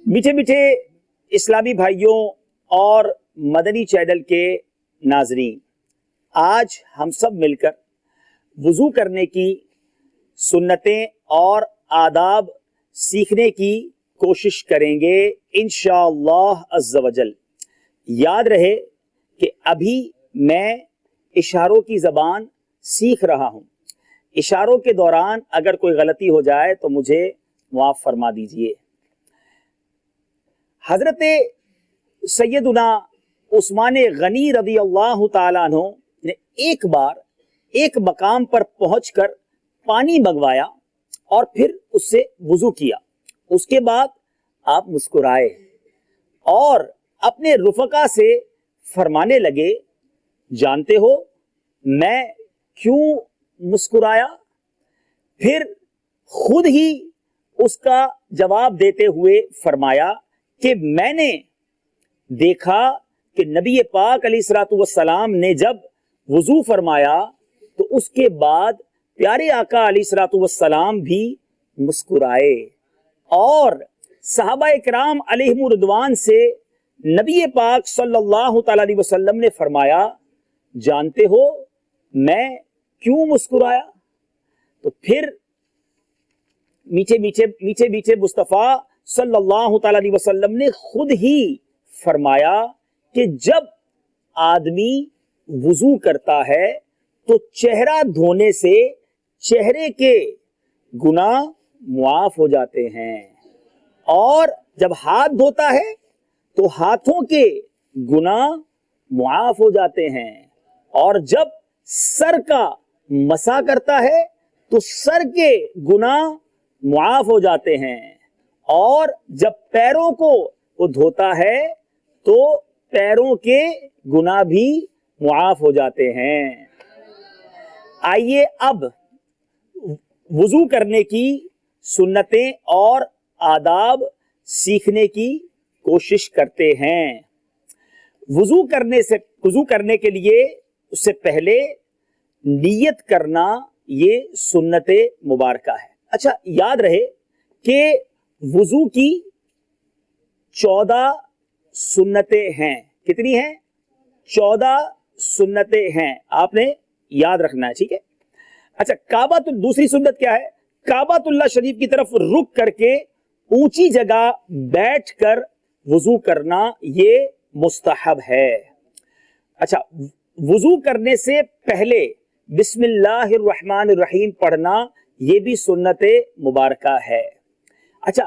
میٹھے میٹھے اسلامی بھائیوں اور مدنی چینل کے ناظرین، آج ہم سب مل کر وضو کرنے کی سنتیں اور آداب سیکھنے کی کوشش کریں گے انشاءاللہ عز و جل۔ یاد رہے کہ ابھی میں اشاروں کی زبان سیکھ رہا ہوں۔ اشاروں کے دوران اگر کوئی غلطی ہو جائے تو مجھے معاف فرما دیجئے۔ حضرت سیدنا عثمان غنی رضی اللہ تعالیٰ عنہ نے ایک بار ایک مقام پر پہنچ کر پانی منگوایا اور پھر اس سے وضو کیا۔ اس کے بعد آپ مسکرائے اور اپنے رفقا سے فرمانے لگے، جانتے ہو میں کیوں مسکرایا؟ پھر خود ہی اس کا جواب دیتے ہوئے فرمایا کہ میں نے دیکھا کہ نبی پاک علیہ الصلوۃ والسلام نے جب وضو فرمایا تو اس کے بعد پیارے آقا علیہ الصلوۃ والسلام بھی مسکرائے، اور صحابہ کرام علیہم رضوان سے نبی پاک صلی اللہ تعالی علیہ وسلم نے فرمایا، جانتے ہو میں کیوں مسکرایا؟ تو پھر میٹھے میٹھے مصطفیٰ صلی اللہ تعالی علیہ وسلم نے خود ہی فرمایا کہ جب آدمی وضو کرتا ہے تو چہرہ دھونے سے چہرے کے گناہ معاف ہو جاتے ہیں، اور جب ہاتھ دھوتا ہے تو ہاتھوں کے گناہ معاف ہو جاتے ہیں، اور جب سر کا مسح کرتا ہے تو سر کے گناہ معاف ہو جاتے ہیں، اور جب پیروں کو وہ دھوتا ہے تو پیروں کے گناہ بھی معاف ہو جاتے ہیں۔ آئیے اب وضو کرنے کی سنتیں اور آداب سیکھنے کی کوشش کرتے ہیں۔ وضو کرنے کے لیے اس سے پہلے نیت کرنا یہ سنت مبارکہ ہے۔ اچھا، یاد رہے کہ وضو کی 14 سنتیں ہیں۔ کتنی ہیں؟ 14 سنتیں ہیں، آپ نے یاد رکھنا ہے، ٹھیک ہے؟ اچھا، دوسری سنت کیا ہے؟ کعبۃ اللہ شریف کی طرف رک کر کے اونچی جگہ بیٹھ کر وضو کرنا یہ مستحب ہے۔ اچھا، وضو کرنے سے پہلے بسم اللہ الرحمن الرحیم پڑھنا یہ بھی سنت مبارکہ ہے۔ اچھا،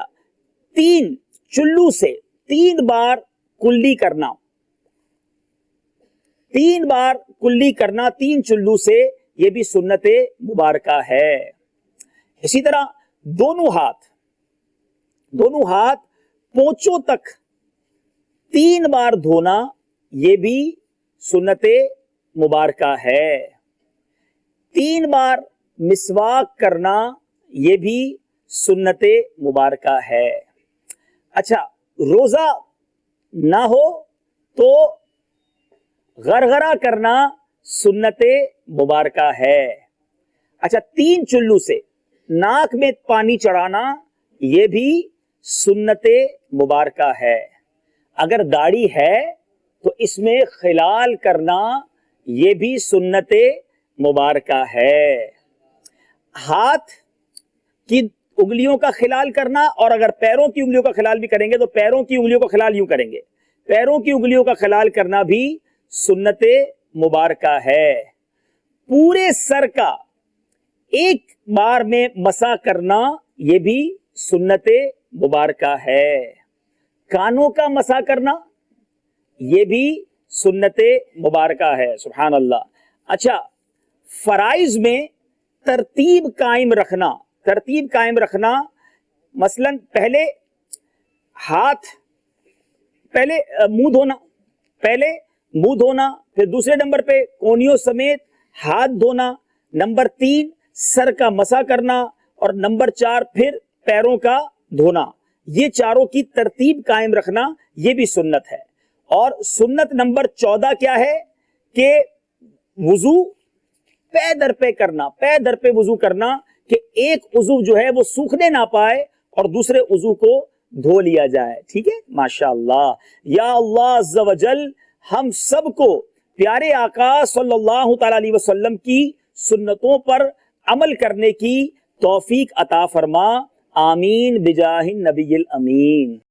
3 چلو سے 3 بار کلی کرنا، 3 بار کلی کرنا 3 چلو سے یہ بھی سنت مبارکہ ہے۔ اسی طرح دونوں ہاتھ پونچوں تک 3 بار دھونا یہ بھی سنت مبارکہ ہے۔ 3 بار مسواک کرنا یہ بھی سنت مبارکہ ہے۔ اچھا، روزہ نہ ہو تو غرغرہ کرنا سنت مبارکہ ہے۔ اچھا، 3 چلو سے ناک میں پانی چڑھانا یہ بھی سنت مبارکہ ہے۔ اگر داڑھی ہے تو اس میں خلال کرنا یہ بھی سنت مبارکہ ہے۔ ہاتھ کی انگلیوں کا خلال کرنا، اور اگر پیروں کی انگلیوں کا خلال بھی کریں گے تو پیروں کی انگلیوں کا خلال یوں کریں گے، پیروں کی انگلیوں کا خلال کرنا بھی سنت مبارکہ ہے۔ پورے سر کا ایک بار میں مسح کرنا یہ بھی سنت مبارکہ ہے۔ کانوں کا مسح کرنا یہ بھی سنت مبارکہ ہے، سبحان اللہ۔ اچھا، فرائض میں ترتیب قائم رکھنا، مثلا پہلے منہ دھونا، پھر دوسرے نمبر پہ کونیوں سمیت ہاتھ دھونا، نمبر 3 سر کا مسح کرنا، اور نمبر 4 پھر پیروں کا دھونا۔ یہ چاروں کی ترتیب قائم رکھنا یہ بھی سنت ہے۔ اور سنت نمبر 14 کیا ہے کہ وضو پے در پہ وضو کرنا، کہ ایک عضو جو ہے وہ سوکھنے نہ پائے اور دوسرے عضو کو دھو لیا جائے. ٹھیک ہے, ماشاءاللہ. یا اللہ عز و جل ہم سب کو پیارے آقا صلی اللہ تعالی علیہ وسلم کی سنتوں پر عمل کرنے کی توفیق عطا فرما. آمین بجاہ النبی الامین.